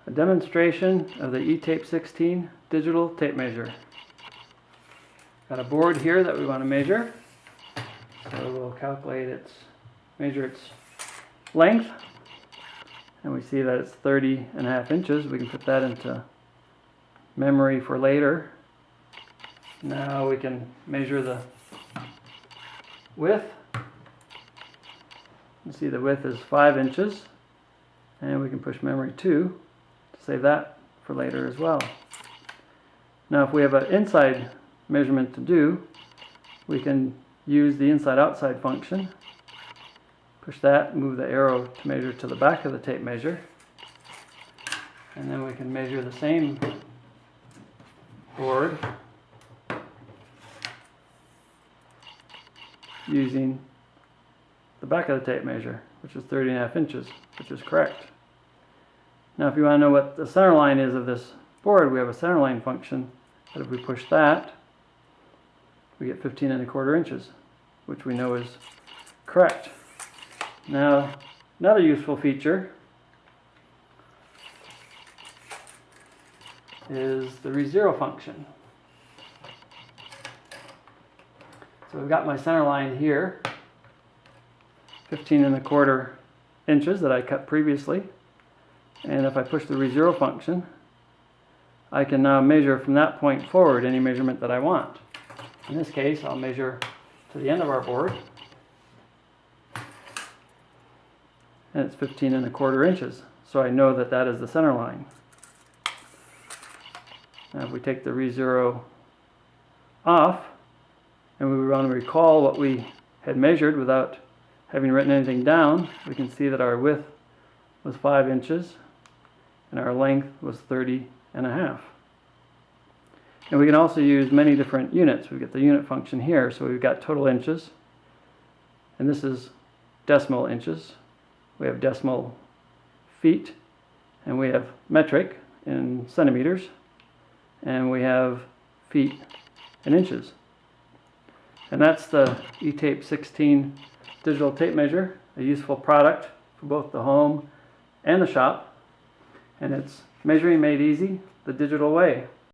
a demonstration of the eTAPE 16 digital tape measure. Got a board here that we want to measure. So we'll calculate measure its length. And we see that it's 30.5 inches. We can put that into memory for later. Now we can measure the width. You see the width is 5 inches. And we can push memory 2 to save that for later as well. Now if we have an inside measurement to do, we can use the inside-outside function. Push that, move the arrow to measure to the back of the tape measure. And then we can measure the same board using the back of the tape measure, which is 30.5 inches, which is correct. Now if you want to know what the center line is of this board, we have a center line function, but if we push that, we get 15.25 inches, which we know is correct. Now, another useful feature is the re-zero function. So we've got my center line here, 15.25 inches that I cut previously. And if I push the re-zero function, I can now measure from that point forward any measurement that I want. In this case, I'll measure to the end of our board, and it's 15.25 inches. So I know that that is the center line. Now if we take the re-zero off, and we want to recall what we had measured without having written anything down, we can see that our width was 5 inches, and our length was 30.5. And we can also use many different units. We've got the unit function here, so we've got total inches, and this is decimal inches. We have decimal feet, and we have metric in centimeters, and we have feet in inches. And that's the eTAPE 16 digital tape measure, a useful product for both the home and the shop, and it's measuring made easy the digital way.